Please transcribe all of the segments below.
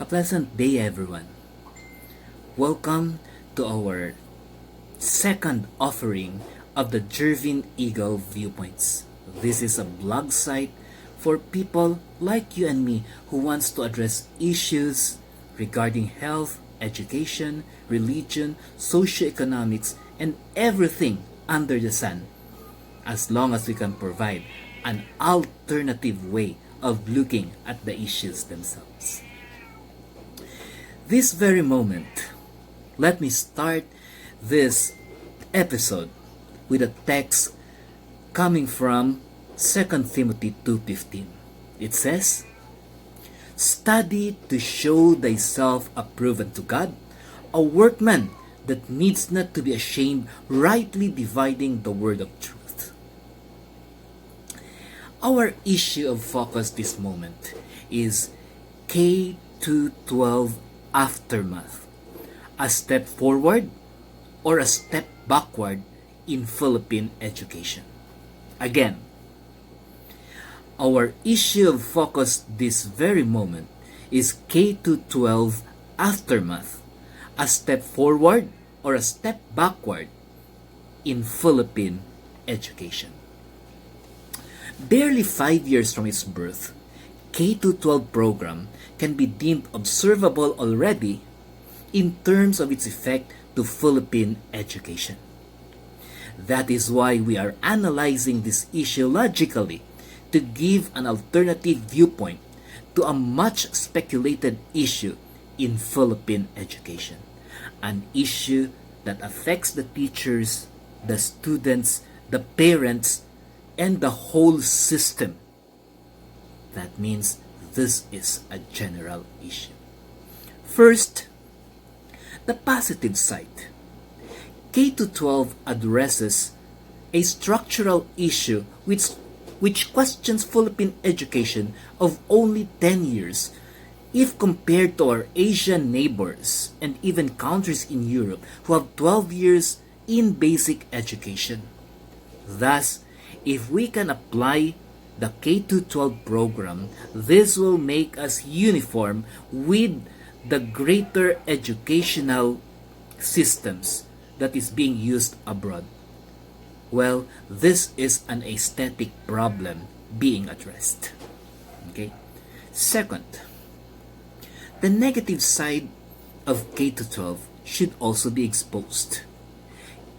A pleasant day, everyone. Welcome to our second offering of the JERVIN Eagle Viewpoints. This is a blog site for people like you and me who wants to address issues regarding health, education, religion, socioeconomics, and everything under the sun, as long as we can provide an alternative way of looking at the issues themselves. This very moment, let me start this episode with a text coming from 2 Timothy 2:15. It says, "Study to show thyself approved unto God, a workman that needs not to be ashamed, rightly dividing the word of truth." Our issue of focus this moment is K-12 aftermath. A step forward or a step backward in Philippine education. Again, our issue of focus this very moment is K-12 aftermath. A step forward or a step backward in Philippine education. Barely 5 years from its birth, K-12 program can be deemed observable already in terms of its effect to Philippine education. That is why we are analyzing this issue logically to give an alternative viewpoint to a much speculated issue in Philippine education. An issue that affects the teachers, the students, the parents, and the whole system. That means this is a general issue. First, the positive side. K-12 addresses a structural issue which questions Philippine education of only 10 years if compared to our Asian neighbors and even countries in Europe who have 12 years in basic education. Thus, if we can apply the K-12 program, this will make us uniform with the greater educational systems that is being used abroad. Well, this is an aesthetic problem being addressed. Okay. Second, the negative side of K-12 should also be exposed.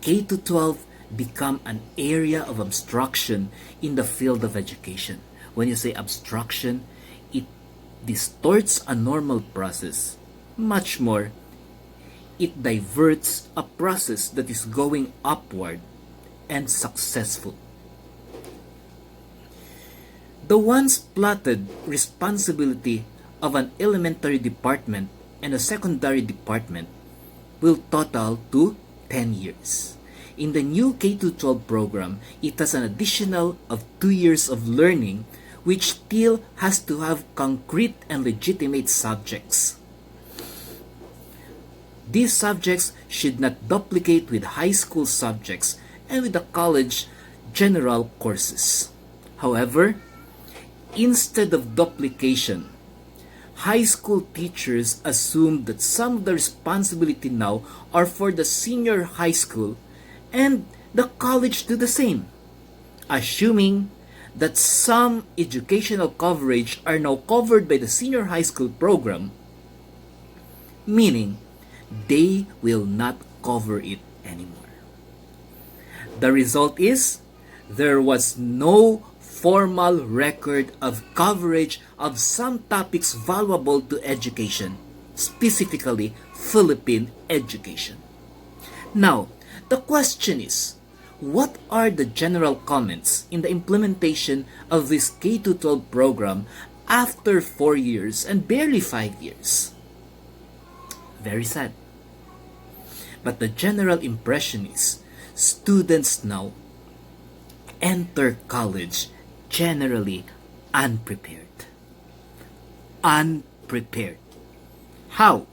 K-12 become an area of obstruction in the field of education. When you say obstruction, it distorts a normal process. Much more, it diverts a process that is going upward and successful. The once plotted responsibility of an elementary department and a secondary department will total to 10 years. In the new K-12 program, it has an additional of 2 years of learning, which still has to have concrete and legitimate subjects. These subjects should not duplicate with high school subjects and with the college general courses. However, instead of duplication, high school teachers assume that some of the responsibility now are for the senior high school and the college do the same, assuming that some educational coverage are now covered by the senior high school program, meaning they will not cover it anymore. The result is there was no formal record of coverage of some topics valuable to education, specifically Philippine education. Now, the question is, what are the general comments in the implementation of this K-12 program after 4 years and barely 5 years? Very sad. But the general impression is students now enter college generally unprepared. Unprepared. How?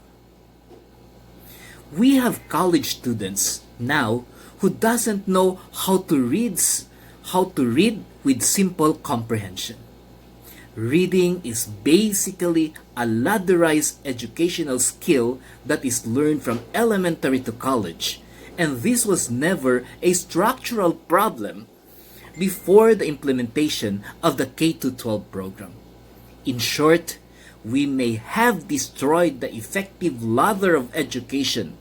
We have college students now who doesn't know how to read with simple comprehension. Reading is basically a ladderized educational skill that is learned from elementary to college, and this was never a structural problem before the implementation of the K-12 program. In short, we may have destroyed the effective ladder of education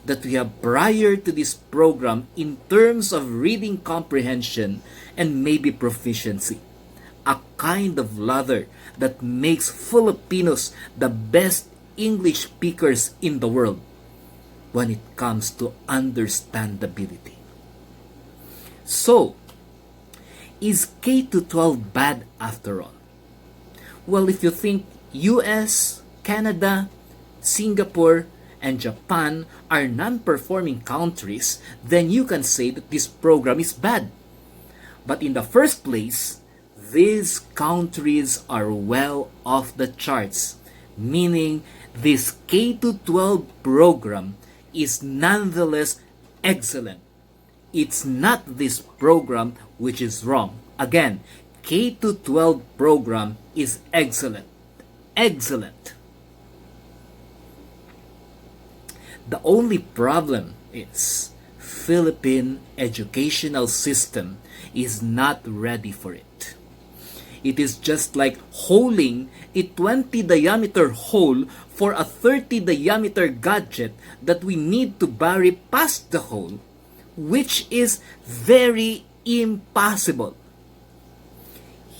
that we have prior to this program in terms of reading comprehension and maybe proficiency. A kind of ladder that makes Filipinos the best English speakers in the world when it comes to understandability. So, is K-12 bad after all? Well, if you think US, Canada, Singapore, and Japan are non-performing countries, then you can say that this program is bad. But in the first place, these countries are well off the charts, meaning this K-12 program is nonetheless excellent. It's not this program which is wrong. Again, K-12 program is excellent. Excellent. The only problem is Philippine educational system is not ready for it. It is just like holing a 20 diameter hole for a 30 diameter gadget that we need to bury past the hole, which is very impossible.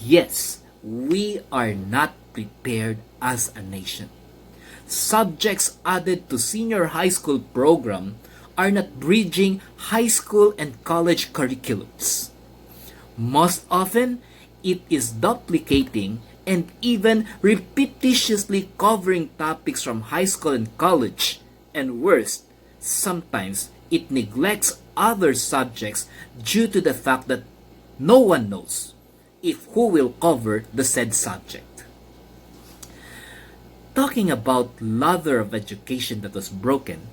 Yes, we are not prepared as a nation. Subjects added to senior high school program are not bridging high school and college curriculums. Most often, it is duplicating and even repetitiously covering topics from high school and college. And worse, sometimes it neglects other subjects due to the fact that no one knows if who will cover the said subject. Talking about ladder of education that was broken,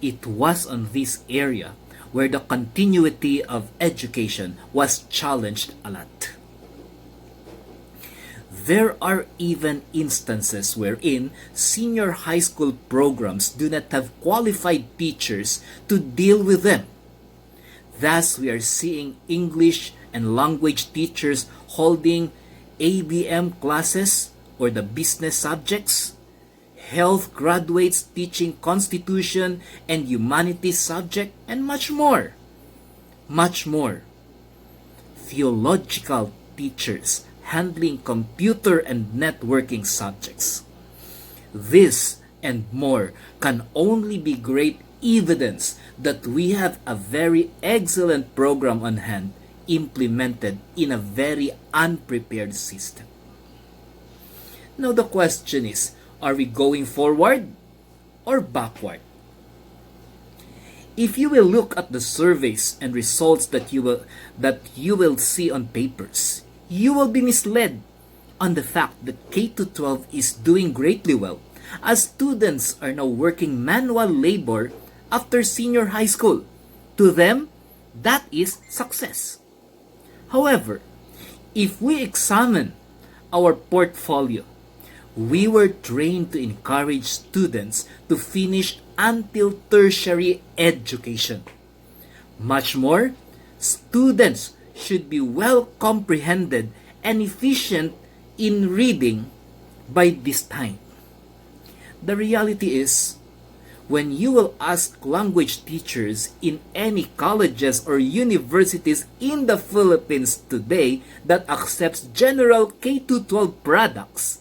it was on this area where the continuity of education was challenged a lot. There are even instances wherein senior high school programs do not have qualified teachers to deal with them. Thus, we are seeing English and language teachers holding ABM classes or the business subjects, health graduates teaching constitution and humanities subject, and much more. Much more. Theological teachers handling computer and networking subjects. This and more can only be great evidence that we have a very excellent program on hand implemented in a very unprepared system. Now the question is, are we going forward or backward? If you will look at the surveys and results that you will see on papers, you will be misled on the fact that K-12 is doing greatly well, as students are now working manual labor after senior high school. To them, that is success. However, if we examine our portfolio, we were trained to encourage students to finish until tertiary education. Much more, students should be well comprehended and efficient in reading by this time. The reality is, when you will ask language teachers in any colleges or universities in the Philippines today that accepts general K-12 products,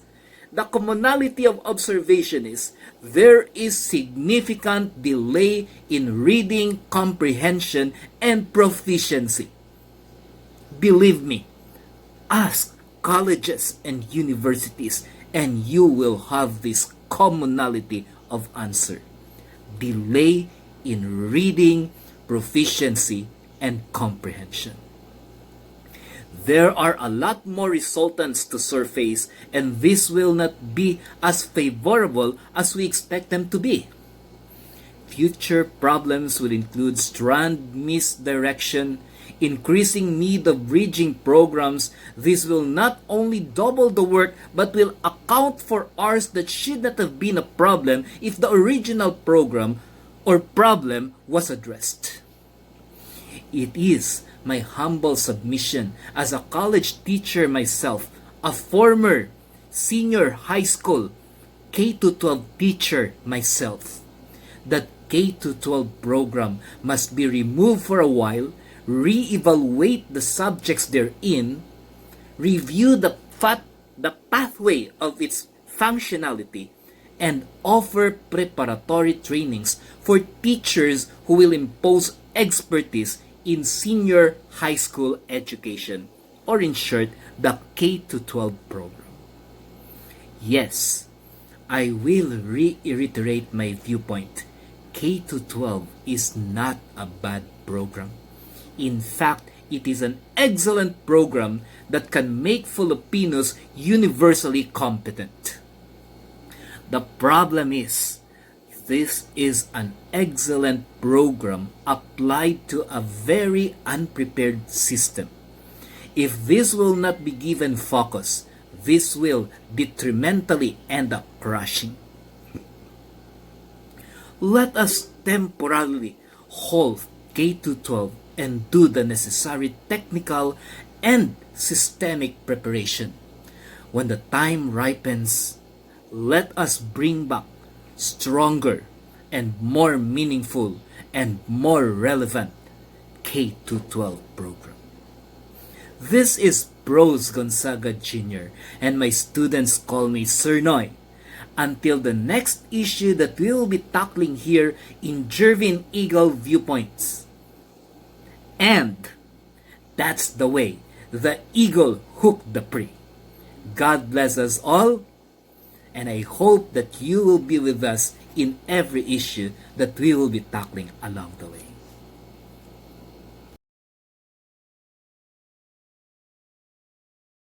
the commonality of observation is there is significant delay in reading comprehension and proficiency. Believe me, ask colleges and universities and you will have this commonality of answer. Delay in reading, proficiency, and comprehension. There are a lot more resultants to surface, and this will not be as favorable as we expect them to be. Future problems will include strand misdirection Increasing need of bridging programs, this will not only double the work but will account for hours that should not have been a problem if the original program or problem was addressed. It is my humble submission as a college teacher myself, a former senior high school K-12 teacher myself, that K-12 program must be removed for a while, re-evaluate the subjects therein, review the pathway of its functionality, and offer preparatory trainings for teachers who will impose expertise in senior high school education, or in short, the K-12 program. Yes, I will reiterate my viewpoint. K-12 is not a bad program. In fact, it is an excellent program that can make Filipinos universally competent. The problem is, this is an excellent program applied to a very unprepared system. If this will not be given focus, this will detrimentally end up crashing. Let us temporarily hold K-12 and do the necessary technical and systemic preparation. When the time ripens, let us bring back stronger and more meaningful and more relevant K-12 program. This is Bros Gonzaga Jr. and my students call me Sir Noy. Until the next issue that we will be tackling here in JERVIN Eagle Viewpoints. And that's the way the eagle hooked the prey. God bless us all, and I hope that you will be with us in every issue that we will be tackling along the way.